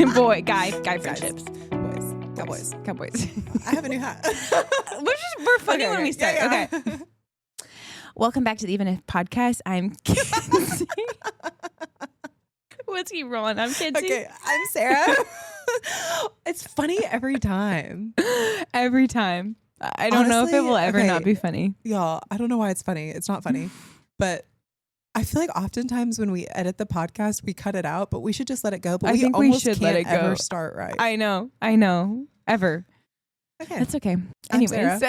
Guy friendships. Cowboys. I have a new hat. We're funny when we start. Yeah. Okay. Welcome back to the Even If podcast. I'm Kinsey. Let's keep rolling. I'm Kinsey. Okay, I'm Sarah. It's funny every time. Every time. I don't know if it will ever not be funny. Y'all, I don't know why it's funny. It's not funny. But I feel like oftentimes when we edit the podcast, we cut it out, but we should just let it go. But I think we should let it go. Ever start right. I know. Ever. Okay. That's okay. Anyways.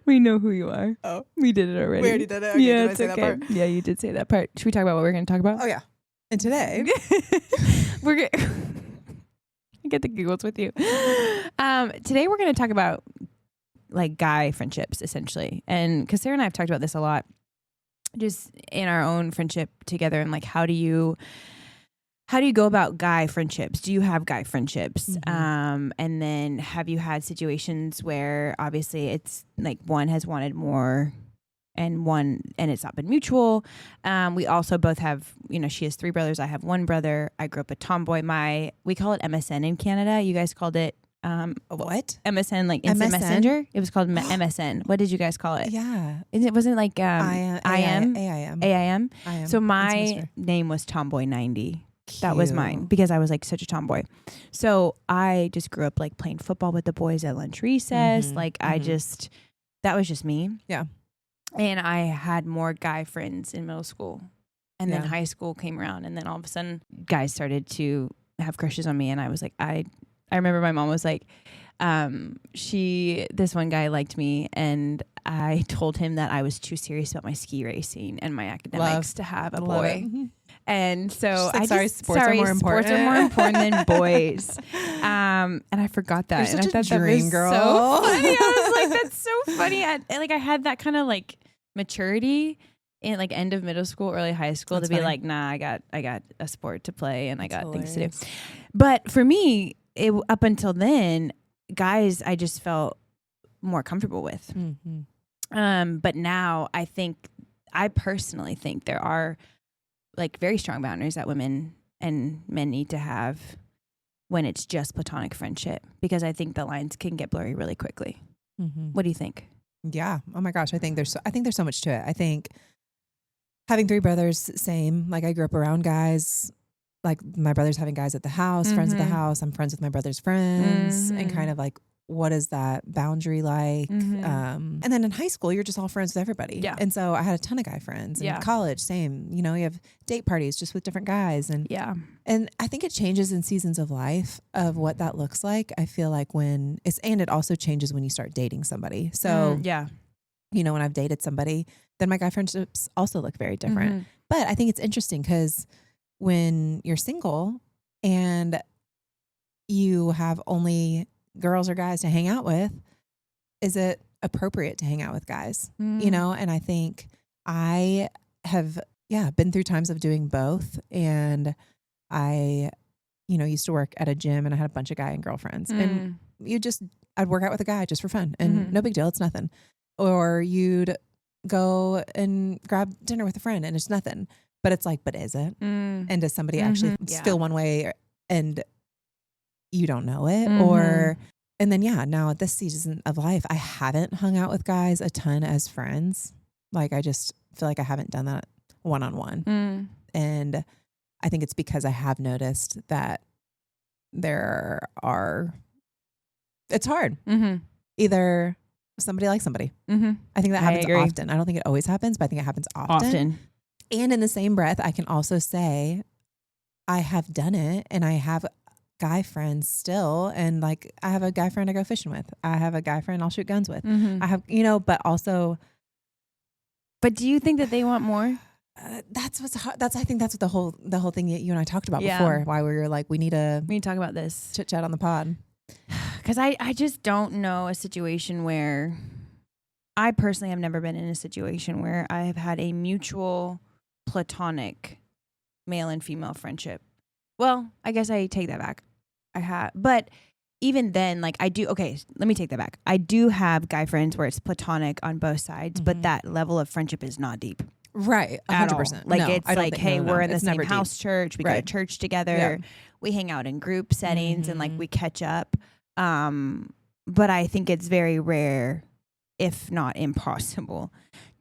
We know who you are. Oh. We did it already. We already did it? Okay, yeah, did I it's say okay. that part? Yeah, you did say that part. Should we talk about what we're going to talk about? Oh, yeah. And today, we're going to get the giggles with you. Today we're going to talk about like guy friendships, essentially. And because Sarah and I have talked about this a lot, just in our own friendship together, and like how do you go about guy friendships? Do you have guy friendships? Mm-hmm. And then have you had situations where obviously it's like one has wanted more and it's not been mutual? We also both have, she has 3 brothers. I have 1 brother. I grew up a tomboy. We call it MSN in Canada. You guys called it what? MSN, like instant messenger. It was called MSN. What did you guys call it? Yeah. It wasn't like AIM. So my name was Tomboy 90. That was mine because I was like such a tomboy. So I just grew up like playing football with the boys at lunch recess. That was just me. Yeah. And I had more guy friends in middle school, and then high school came around, and then all of a sudden guys started to have crushes on me. And I was like, I remember my mom was like, this one guy liked me, and I told him that I was too serious about my ski racing and my academics to have a boy. Mm-hmm. And so sports are more important than boys. And I forgot that. You're and such I a thought dream that girl. was so funny. I was like, that's so funny. I had that kind of like maturity in like end of middle school, early high school to be like, nah, I got a sport to play and I got things to do. But for me, up until then, guys, I just felt more comfortable with. Mm-hmm. But now I personally think there are like very strong boundaries that women and men need to have when it's just platonic friendship, because I think the lines can get blurry really quickly. Mm-hmm. What do you think? Yeah. Oh my gosh. I think there's so much to it. I think having 3 brothers, same. Like I grew up around guys. Like my brother's having guys at the house, friends at the house. I'm friends with my brother's friends, and kind of like, what is that boundary like? And then in high school, you're just all friends with everybody. Yeah. And so I had a ton of guy friends. And college, same. You have date parties just with different guys. And I think it changes in seasons of life of what that looks like. I feel like and it also changes when you start dating somebody. So when I've dated somebody, then my guy friendships also look very different. But I think it's interesting because when you're single and you have only girls or guys to hang out with, is it appropriate to hang out with guys? And I think I have, been through times of doing both. And I, used to work at a gym and I had a bunch of guy and girlfriends and I'd work out with a guy just for fun and no big deal. It's nothing. Or you'd go and grab dinner with a friend and it's nothing, but it's like, but is it? And does somebody actually feel one way and you don't know it? And then, now at this season of life, I haven't hung out with guys a ton as friends. Like, I just feel like I haven't done that one-on-one. And I think it's because I have noticed that it's hard. Either somebody likes somebody. I think that happens often. I don't think it always happens, but I think it happens often. And in the same breath, I can also say I have done it and I have guy friends still. And like, I have a guy friend I go fishing with. I have a guy friend I'll shoot guns with. I have, but also. But do you think that they want more? That's what's hard. I think that's what the whole thing that you and I talked about before, why we were like, we need to talk about this chit chat on the pod. Cause I just don't know a situation where I personally have never been in a situation where I have had a mutual platonic male and female friendship. Well, I guess I take that back. I have, but even then, like I do, okay, let me take that back. I do have guy friends where it's platonic on both sides, but that level of friendship is not deep. Right. 100%. Like no, it's like, hey, we're in the same house deep. church. We go to church together. Yeah. We hang out in group settings and like we catch up. But I think it's very rare, if not impossible,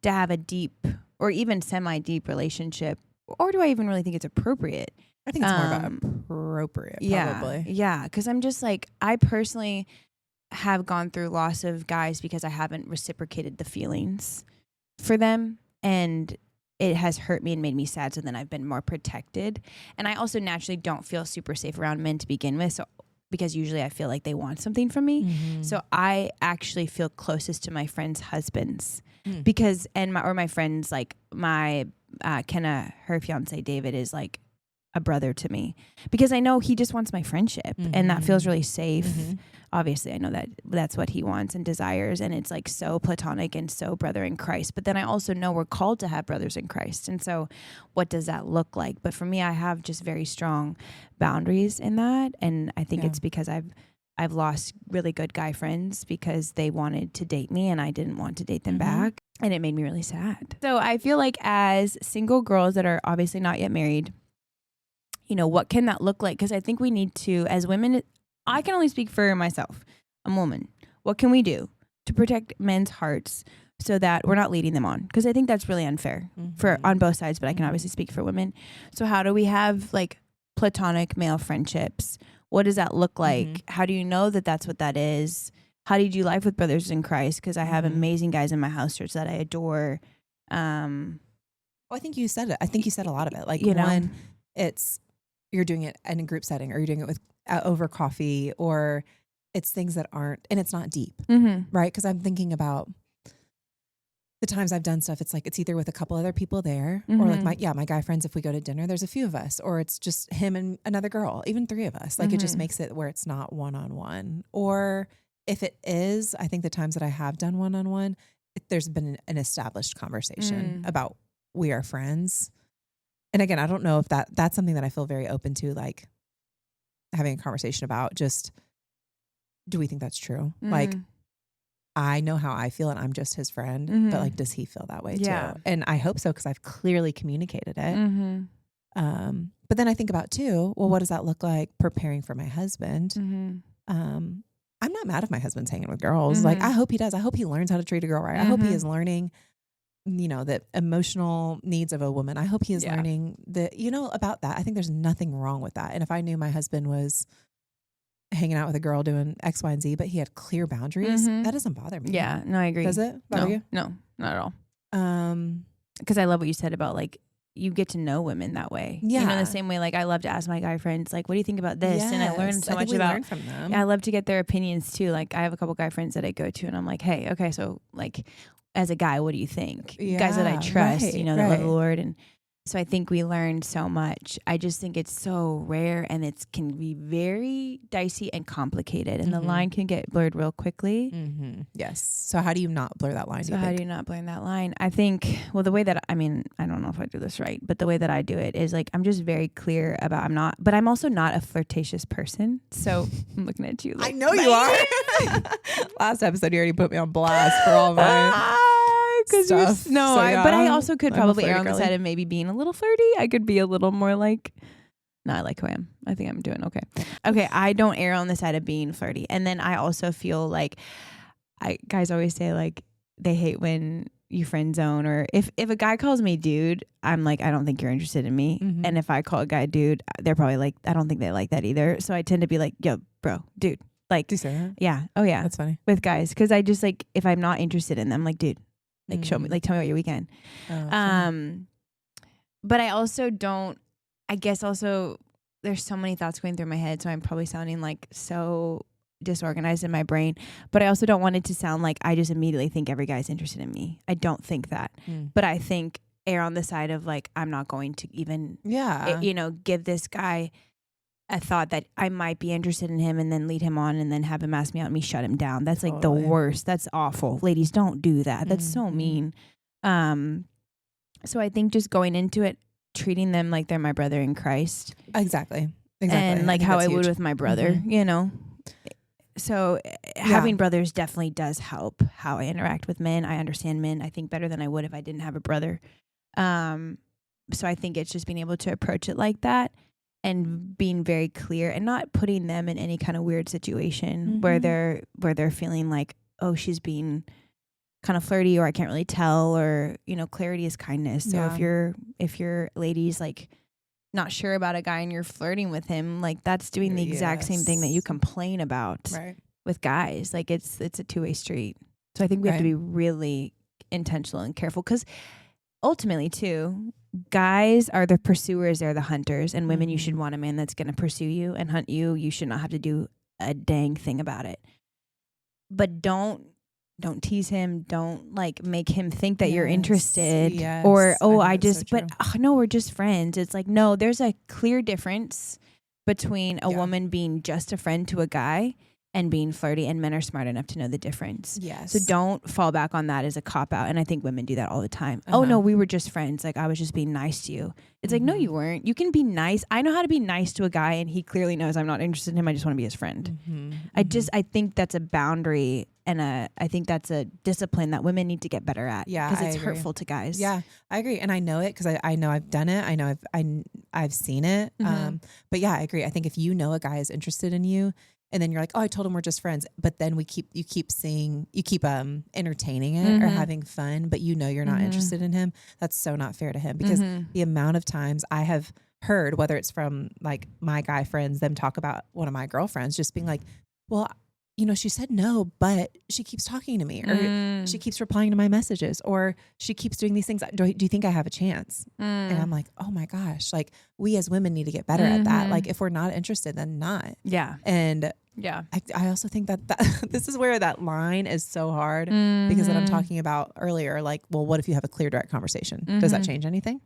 to have a deep or even semi-deep relationship. Or do I even really think it's appropriate? I think it's more about appropriate, probably. Yeah. Because I'm just like, I personally have gone through loss of guys because I haven't reciprocated the feelings for them. And it has hurt me and made me sad. So then I've been more protected. And I also naturally don't feel super safe around men to begin with. So because usually I feel like they want something from me. So I actually feel closest to my friends' husbands because, and my friends, like my, Kenna, her fiance David is like a brother to me because I know he just wants my friendship and that feels really safe. Obviously I know that that's what he wants and desires. And it's like so platonic and so brother in Christ. But then I also know we're called to have brothers in Christ. And so what does that look like? But for me, I have just very strong boundaries in that. And I think it's because I've lost really good guy friends because they wanted to date me and I didn't want to date them back. And it made me really sad. So I feel like as single girls that are obviously not yet married, you know, what can that look like? Because I think we need to, as women, I can only speak for myself, I'm a woman. What can we do to protect men's hearts so that we're not leading them on? Because I think that's really unfair for on both sides, but I can obviously speak for women. So how do we have like platonic male friendships? What does that look like? How do you know that that's what that is? How do you do life with brothers in Christ? Because I have amazing guys in my house church that I adore. Well, I think you said it. I think you said a lot of it. Like, you know, one, it's you're doing it in a group setting or you're doing it with over coffee or it's things that aren't, and it's not deep, right? Because I'm thinking about the times I've done stuff. It's like, it's either with a couple other people there or like my guy friends, if we go to dinner, there's a few of us, or it's just him and another girl, even three of us. Like it just makes it where it's not one-on-one. Or if it is, I think the times that I have done one-on-one, there's been an established conversation about we are friends. And again, I don't know if that's something that I feel very open to, like having a conversation about. Just, do we think that's true? Like, I know how I feel and I'm just his friend, but like, does he feel that way too? And I hope so, because I've clearly communicated it. But then I think about too, well, what does that look like preparing for my husband? I'm not mad if my husband's hanging with girls. Like, I hope he does. I hope he learns how to treat a girl right. I hope he is learning, you know, the emotional needs of a woman. I hope he is learning about that. I think there's nothing wrong with that. And if I knew my husband was hanging out with a girl doing X, Y, and Z, but he had clear boundaries, that doesn't bother me. Yeah, no, I agree. Does it bother you? No, not at all. Because I love what you said about like, you get to know women that way. Yeah. You know, the same way, like I love to ask my guy friends, like, what do you think about this? Yes. And I learned so much about from them. Yeah, I love to get their opinions too. Like I have a couple guy friends that I go to and I'm like, hey, okay, so like as a guy, what do you think? Guys that I trust, that love the Lord. And so I think we learned so much. I just think it's so rare and it can be very dicey and complicated and the line can get blurred real quickly. Yes. So how do you not blur that line? So how do you not blur that line? I think, well, the way that, I don't know if I do this right, but the way that I do it is like, I'm just very clear about but I'm also not a flirtatious person. So I'm looking at you. Like, I know you are. Last episode, you already put me on blast for all my stuff. But I also could probably err on the side of maybe being a little flirty. I could be a little more like, no, I like who I am. I think I'm doing okay. Okay, I don't err on the side of being flirty. And then I also feel like, guys always say like they hate when you friend zone, or if a guy calls me dude, I'm like, I don't think you're interested in me. And if I call a guy dude, they're probably like, I don't think they like that either. So I tend to be like, yo, bro, dude. Like, do you say that? Yeah. Oh yeah. That's funny. With guys. Because I just like, if I'm not interested in them, like, dude, like show me, like tell me about your weekend. But I also don't, I guess also there's so many thoughts going through my head. So I'm probably sounding like so disorganized in my brain, but I also don't want it to sound like I just immediately think every guy's interested in me. I don't think that, but I think err on the side of like, I'm not going to even, give this guy a thought that I might be interested in him and then lead him on and then have him ask me out and me shut him down. That's like the worst. That's awful. Ladies, don't do that. That's so mean. So I think just going into it, treating them like they're my brother in Christ. Exactly. And like how I would with my brother, So having brothers definitely does help how I interact with men. I understand men, I think, better than I would if I didn't have a brother. So I think it's just being able to approach it like that and being very clear and not putting them in any kind of weird situation where they're feeling like, oh, she's being kind of flirty, or I can't really tell, or, you know, clarity is kindness. So if you're ladies like not sure about a guy and you're flirting with him, like that's doing the exact same thing that you complain about with guys. Like it's a two-way street. So I think we have to be really intentional and careful, because ultimately too, guys are the pursuers, they're the hunters, and women, you should want a man that's going to pursue you and hunt you. You should not have to do a dang thing about it. But don't tease him. Don't like make him think that you're interested, or no, we're just friends. It's like, no, there's a clear difference between a woman being just a friend to a guy and being flirty, and men are smart enough to know the difference. Yes. So don't fall back on that as a cop out. And I think women do that all the time. Oh no, we were just friends. Like I was just being nice to you. It's like, no, you weren't. You can be nice. I know how to be nice to a guy, and he clearly knows I'm not interested in him. I just want to be his friend. I think that's a boundary, and I think that's a discipline that women need to get better at. Yeah, because it's hurtful to guys. Yeah, I agree, and I know it because I know I've done it. I know I've seen it. But yeah, I agree. I think if you know a guy is interested in you, and then you're like, oh, I told him we're just friends, but then you keep entertaining it or having fun, but you know you're not interested in him. That's so not fair to him, because the amount of times I have heard, whether it's from like my guy friends, them talk about one of my girlfriends just being like, well, you know, she said no, but she keeps talking to me, or she keeps replying to my messages, or she keeps doing these things. Do you think I have a chance? And I'm like, oh my gosh, like we as women need to get better at that. Like if we're not interested, then not. Yeah. And I also think that this is where that line is so hard, because that I'm talking about earlier, like, well, what if you have a clear, direct conversation? Does that change anything?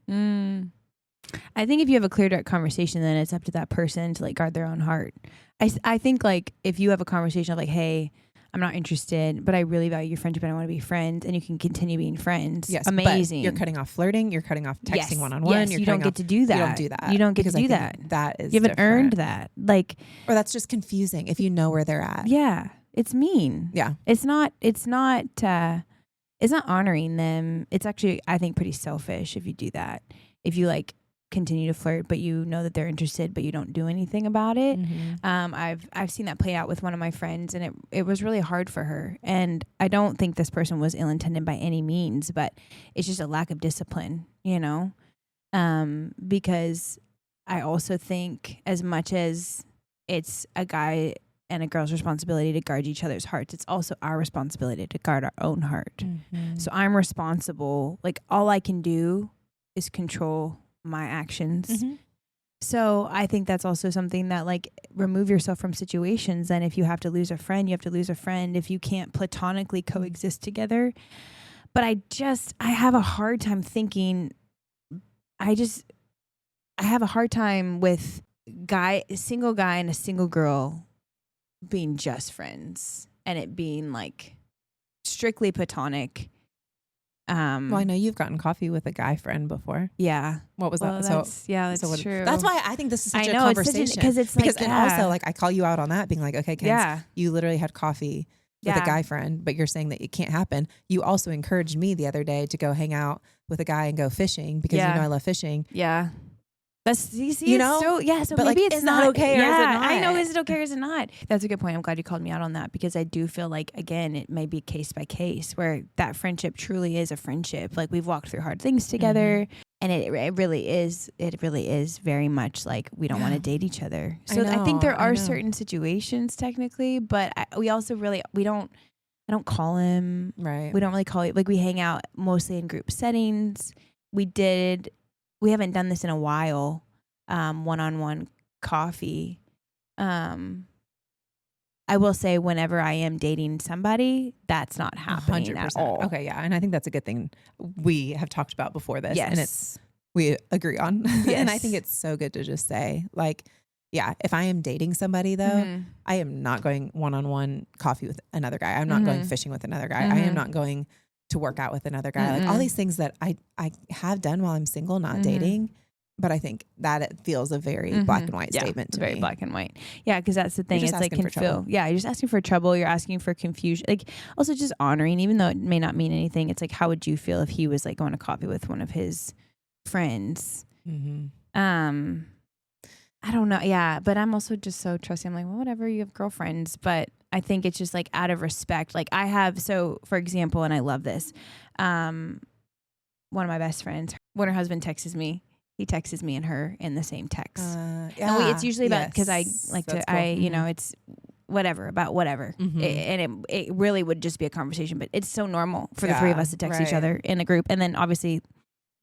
I think if you have a clear, direct conversation, then it's up to that person to like guard their own heart. I think like if you have a conversation of like, hey, I'm not interested, but I really value your friendship and I want to be friends, and you can continue being friends. Yes, amazing. But you're cutting off flirting. You're cutting off texting one-on-one. Yes, you don't get to do that. You don't do that. You don't get to do that. That is you haven't earned that. Like, or that's just confusing if you know where they're at. Yeah, it's mean. Yeah, it's not honoring them. It's actually, I think, pretty selfish if you do that. If you like continue to flirt, but you know that they're interested, but you don't do anything about it. I've seen that play out with one of my friends, and it was really hard for her. And I don't think this person was ill-intended by any means, but it's just a lack of discipline, you know? Because I also think as much as it's a guy and a girl's responsibility to guard each other's hearts, it's also our responsibility to guard our own heart. So I'm responsible. Like all I can do is control my actions. So I think that's also something that like remove yourself from situations. And if you have to lose a friend, you have to lose a friend. If you can't platonically coexist together. But I have a hard time thinking, I have a hard time with a single guy and a single girl being just friends and it being like strictly platonic. Well, I know you've gotten coffee with a guy friend before. Yeah. What was that? That's true. That's why I think this is such a conversation. And also like I call you out on that, being like, okay, Ken, you literally had coffee with a guy friend, but you're saying that it can't happen. You also encouraged me the other day to go hang out with a guy and go fishing because you know I love fishing. Yeah. That's you know, so but maybe like, it's not okay. Or is it not? I know. Is it okay or is it not? That's a good point. I'm glad you called me out on that, because I do feel like, again, it may be case by case where that friendship truly is a friendship. Like we've walked through hard things together, and it really is very much like we don't want to date each other. So I think there are certain situations technically, but we also really I don't call him. Right. We don't really call it, like we hang out mostly in group settings. We haven't done this in a while, one-on-one coffee. I will say whenever I am dating somebody, that's not happening 100%. At all. Okay, yeah. And I think that's a good thing we have talked about before this. Yes. And we agree on. Yes. And I think it's so good to just say, like, yeah, if I am dating somebody though, I am not going one-on-one coffee with another guy. I'm not going fishing with another guy. I am not going to work out with another guy. Like all these things that I have done while I'm single, not dating. But I think that it feels a very black and white statement to very me. Black and white. Yeah, because that's the thing. You're It's just like asking for trouble. you're just asking for trouble. You're asking for confusion. Like also just honoring, even though it may not mean anything. It's like, how would you feel if he was like going to coffee with one of his friends? I don't know. Yeah, but I'm also just so trusting. I'm like, well, whatever. You have girlfriends, but I think it's just like out of respect. Like I have. So for example, and I love this. One of my best friends, when her husband texts me, he texts me and her in the same text. And it's usually about, because I like that's to, cool. You know, it's whatever, about whatever. It really would just be a conversation, but it's so normal for the three of us to text each other in a group. And then obviously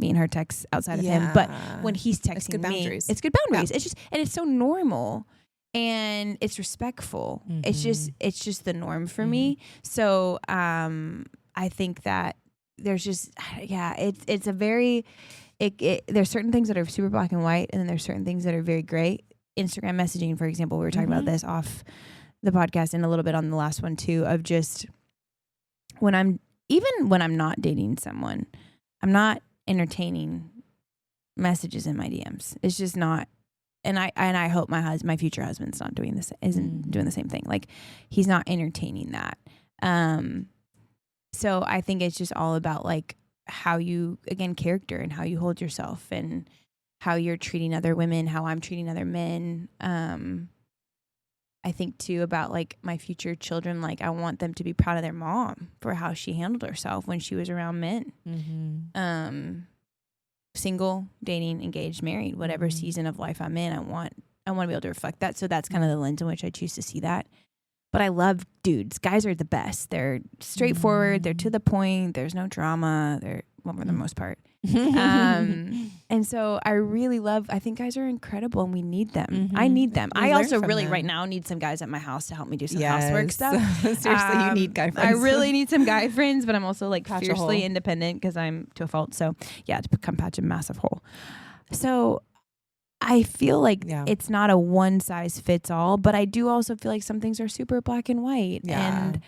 me and her text outside of him. But when he's texting me, it's good boundaries. It's just, and it's so normal and it's respectful. It's just the norm for me. So I think that there's just, it's a very, there's certain things that are super black and white, and then there's certain things that are very gray. Instagram messaging, for example, we were talking about this off the podcast and a little bit on the last one too, of just when I'm not dating someone, I'm not entertaining messages in my DMs. It's just not. And I hope my future husband's not doing this, isn't doing the same thing. Like he's not entertaining that. So I think it's just all about like how you, again, character and how you hold yourself and how you're treating other women, how I'm treating other men. I think too about like my future children. Like I want them to be proud of their mom for how she handled herself when she was around men. Single, dating, engaged, married, whatever season of life I'm in, I want to be able to reflect that. So that's kind of the lens in which I choose to see that. But I love dudes. Guys are the best. They're straightforward. They're to the point. There's no drama. They're, well, for the most part. And so I really I think guys are incredible and we need them. I need them. I also really right now need some guys at my house to help me do some housework stuff. Seriously, you need guy friends. I really need some guy friends, but I'm also like fiercely independent because I'm to a fault. So yeah, to come patch a massive hole. So I feel like it's not a one size fits all, but I do also feel like some things are super black and white. And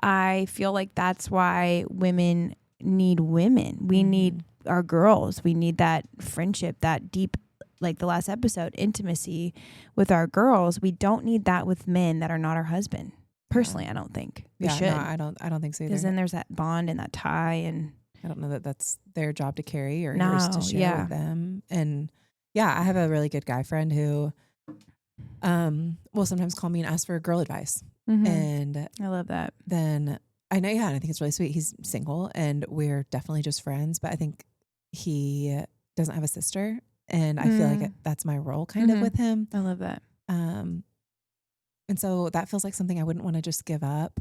I feel like that's why women need women. We need our girls. We need that friendship, that deep, like the last episode, intimacy with our girls. We don't need that with men that are not our husband. Personally, I don't think we should. No, I don't think so either. Because then there's that bond and that tie, and I don't know that that's their job to carry or yours to share with them. And I have a really good guy friend who will sometimes call me and ask for girl advice. And I love that. Then I know, and I think it's really sweet. He's single and we're definitely just friends, but I think he doesn't have a sister. And I feel like that's my role kind of with him. I love that. And so that feels like something I wouldn't want to just give up,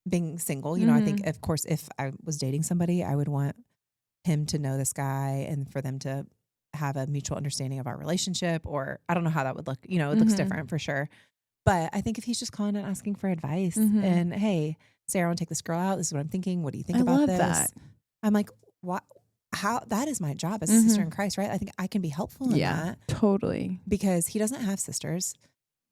being single. You know, I think, of course, if I was dating somebody, I would want him to know this guy and for them to have a mutual understanding of our relationship, or I don't know how that would look. You know, it looks different for sure. But I think if he's just calling and asking for advice and, hey, Sarah, I want to take this girl out. This is what I'm thinking. What do you think about this? That. I'm like, what? How? That is my job as a sister in Christ, right? I think I can be helpful in that. Totally. Because he doesn't have sisters,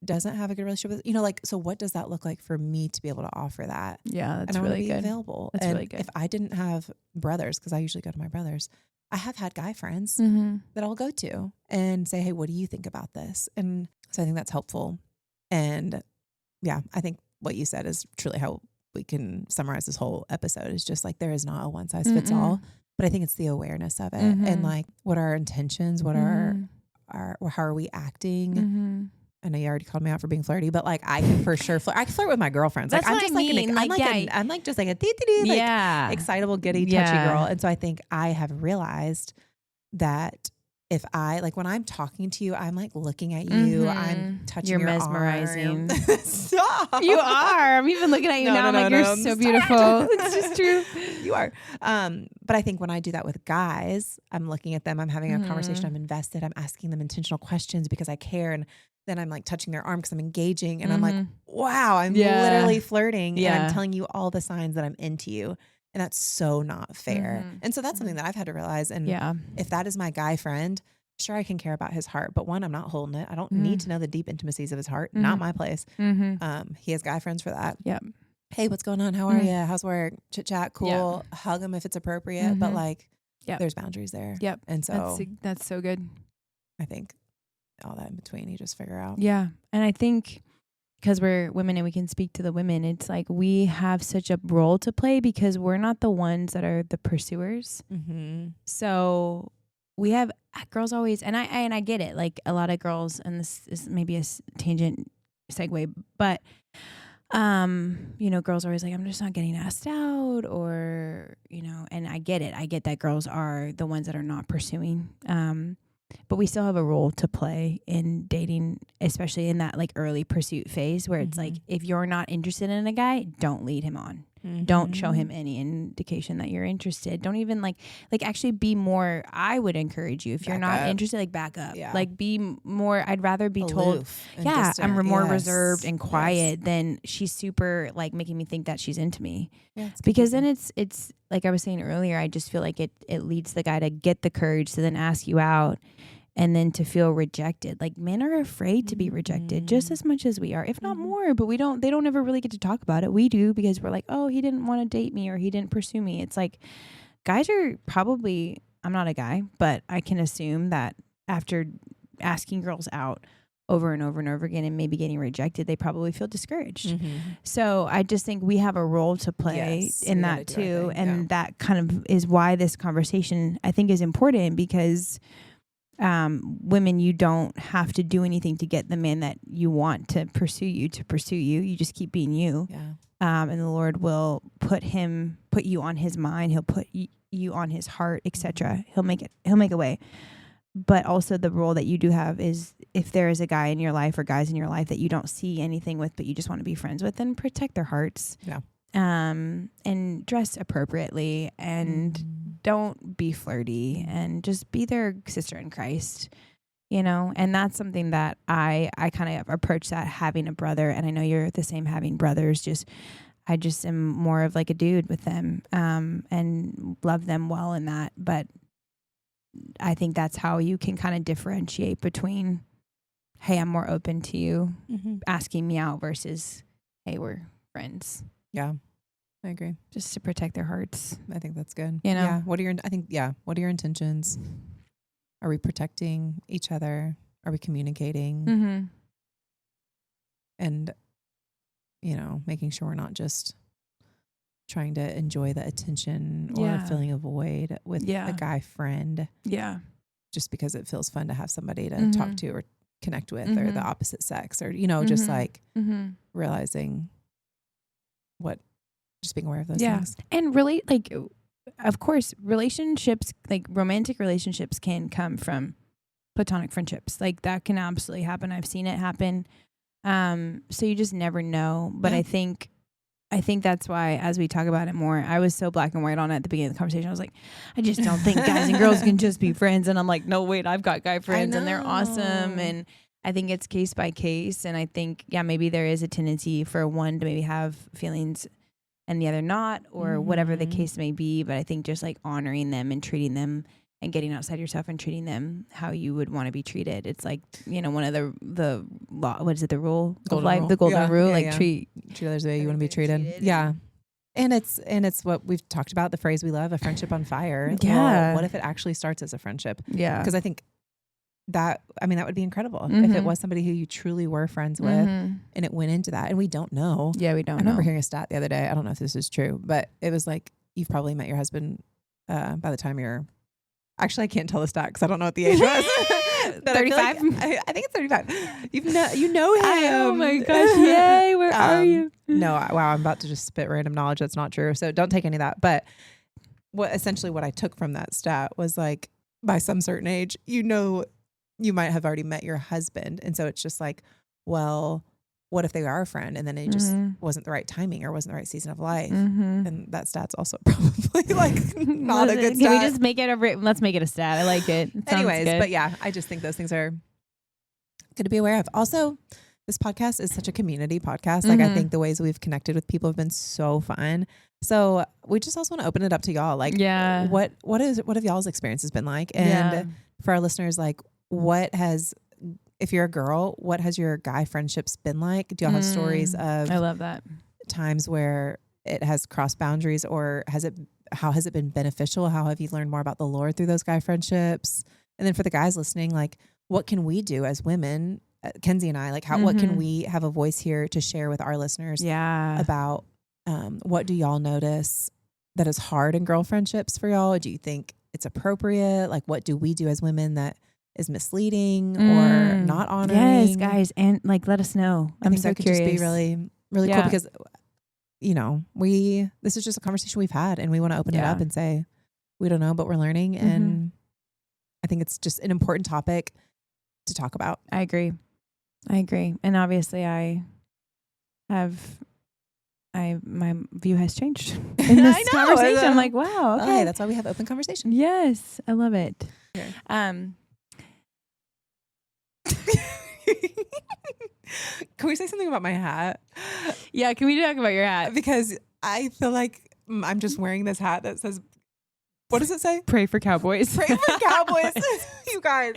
doesn't have a good relationship with, you know, like, so what does that look like for me to be able to offer that? Yeah, that's and really good. Available. That's and really good. If I didn't have brothers, because I usually go to my brothers, I have had guy friends that I'll go to and say, hey, what do you think about this? And so I think that's helpful. And I think what you said is truly how we can summarize this whole episode, is just like, there is not a one size fits all, but I think it's the awareness of it and like, what are our intentions? What are how are we acting? I know you already called me out for being flirty, but like I can for sure flirt. I can flirt with my girlfriends. That's like, what I mean. I'm like just like a excitable, giddy, touchy girl. And so I think I have realized that if I, like, when I'm talking to you, I'm like looking at you, I'm touching your mesmerizing. Stop. You are. I'm even looking at you now. I'm like, you're so beautiful. It's just true. You are. But I think when I do that with guys, I'm looking at them, I'm having a conversation, I'm invested, I'm asking them intentional questions because I care. And then I'm like touching their arm because I'm engaging. And I'm like, wow, I'm literally flirting. And I'm telling you all the signs that I'm into you. And that's so not fair. And so that's something that I've had to realize. And if that is my guy friend, sure, I can care about his heart. But one, I'm not holding it. I don't need to know the deep intimacies of his heart. Not my place. He has guy friends for that. Yep. Hey, what's going on? How are you? How's work? Chit chat. Cool. Hug him if it's appropriate. But like, there's boundaries there. Yep. And so that's so good. I think all that in between, you just figure out. Yeah. And I think because we're women and we can speak to the women, it's like we have such a role to play because we're not the ones that are the pursuers. Mm-hmm. So we have girls always, and I get it. Like a lot of girls, and this is maybe a tangent segue, but girls are always like, I'm just not getting asked out, or and I get it. I get that girls are the ones that are not pursuing. But we still have a role to play in dating, especially in that like early pursuit phase where it's like, if you're not interested in a guy, don't lead him on. Mm-hmm. Don't show him any indication that you're interested. Don't even like actually be more. I would encourage you if you're not interested, like back up. Yeah. Like be more. I'd rather be told, distant. I'm more reserved and quiet than she's super like making me think that she's into me. Yeah, because then it's like I was saying earlier. I just feel like it leads the guy to get the courage to then ask you out. And then to feel rejected. Like men are afraid to be rejected just as much as we are, if not more, but they don't ever really get to talk about it. We do because we're like, oh, he didn't want to date me or he didn't pursue me. It's like guys are probably, I'm not a guy, but I can assume that after asking girls out over and over and over again and maybe getting rejected, they probably feel discouraged. Mm-hmm. So I just think we have a role to play in that too. And that kind of is why this conversation I think is important because women, you don't have to do anything to get the man that you want to pursue you. You just keep being you. Yeah. And the Lord will put you on his mind. He'll put you on his heart, etc. He'll make a way. But also the role that you do have is if there is a guy in your life or guys in your life that you don't see anything with, but you just want to be friends with, then protect their hearts. Yeah. And dress appropriately and don't be flirty and just be their sister in Christ, and that's something that I kind of approach that having a brother. And I know you're the same having brothers, I just am more of like a dude with them, and love them well in that. But I think that's how you can kind of differentiate between, hey, I'm more open to you asking me out versus, hey, we're friends. Yeah, I agree. Just to protect their hearts. I think that's good. Yeah. What are your intentions? Are we protecting each other? Are we communicating? Mm-hmm. And, making sure we're not just trying to enjoy the attention or filling a void with a guy friend. Yeah. Just because it feels fun to have somebody to talk to or connect with or the opposite sex or, just like realizing just being aware of those things. And really, like, of course, relationships, like romantic relationships can come from platonic friendships. Like that can absolutely happen. I've seen it happen. So you just never know. But I think that's why, as we talk about it more, I was so black and white on it at the beginning of the conversation. I was like, I just don't think guys and girls can just be friends. And I'm like, no, wait, I've got guy friends and they're awesome. And I think it's case by case. And I think, maybe there is a tendency for one to maybe have feelings and the other not, or whatever the case may be. But I think just like honoring them and treating them and getting outside yourself and treating them how you would want to be treated. It's like, one of the law, what is it? The rule of life, the golden rule, treat others the way you want to be treated. Yeah. And it's what we've talked about, the phrase we love, a friendship on fire. Yeah. Well, what if it actually starts as a friendship? Yeah. Because I think that would be incredible if it was somebody who you truly were friends with and it went into that. And we don't know. Yeah, we don't know. I remember hearing a stat the other day. I don't know if this is true, but it was like, you've probably met your husband by the time you're, actually I can't tell the stat because I don't know what the age was. 35? I think it's 35. You know him. Oh my gosh. Yay. Where are you? No, wow. I'm about to just spit random knowledge. That's not true. So don't take any of that. But what I took from that stat was like, by some certain age, you might have already met your husband. And so it's just like, well, what if they are a friend and then it just wasn't the right timing or wasn't the right season of life? And that stat's also probably like not a good stat. Can we just make it let's make it a stat. I like it. Anyways, good. But yeah, I just think those things are good to be aware of. Also, this podcast is such a community podcast. Like I think the ways we've connected with people have been so fun. So we just also want to open it up to y'all. Like, what have y'all's experiences been like? And for our listeners, like, if you're a girl, what has your guy friendships been like? Do y'all have stories of I love that times where it has crossed boundaries, or how has it been beneficial? How have you learned more about the Lord through those guy friendships? And then for the guys listening, like, what can we do as women, Kenzie and I, like what can we have a voice here to share with our listeners about what do y'all notice that is hard in girl friendships for y'all? Do you think it's appropriate? Like, what do we do as women that is misleading or not honoring? Yes, guys. And like, let us know. I'm so that could curious. Just be really, really cool because, you know, this is just a conversation we've had and we want to open it up and say, we don't know, but we're learning. And I think it's just an important topic to talk about. I agree. And obviously my view has changed in this conversation. I'm like, wow. Okay. Hey, that's why we have open conversation. Yes. I love it. Okay. Can we say something about my hat? Yeah. Can we talk about your hat? Because I feel like I'm just wearing this hat that says, what does it say? Pray for cowboys. Pray for cowboys. You guys.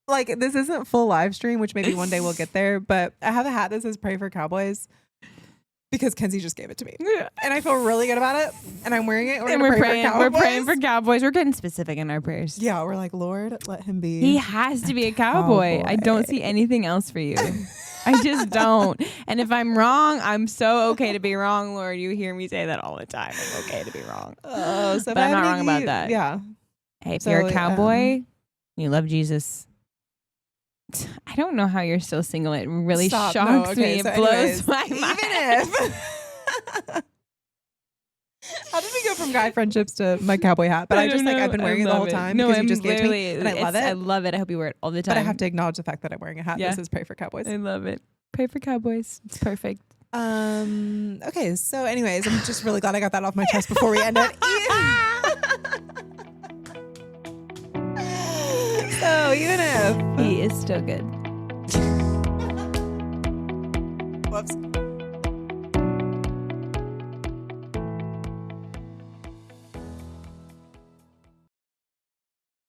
Like, this isn't full live stream, which maybe one day we'll get there, but I have a hat that says Pray for Cowboys because Kenzie just gave it to me. And I feel really good about it. And I'm wearing it. And we're praying for cowboys. We're getting specific in our prayers. Yeah, we're like, Lord, let him be. He has to be a cowboy. I don't see anything else for you. I just don't. And if I'm wrong, I'm so okay to be wrong, Lord. You hear me say that all the time. I'm okay to be wrong. Oh, so but I'm not wrong about that. Yeah. Hey, if you're a cowboy, you love Jesus. I don't know how you're still single. It really shocks me. It blows my mind. Even if. How did we go from guy friendships to my cowboy hat? But I've been wearing it the whole time because you just gave it to me. And I love it. I love it. I hope you wear it all the time. But I have to acknowledge the fact that I'm wearing a hat. This is Pray for Cowboys. I love it. Pray for cowboys. It's perfect. Okay. So anyways, I'm just really glad I got that off my chest before we end it. So even if he is still good. Whoops.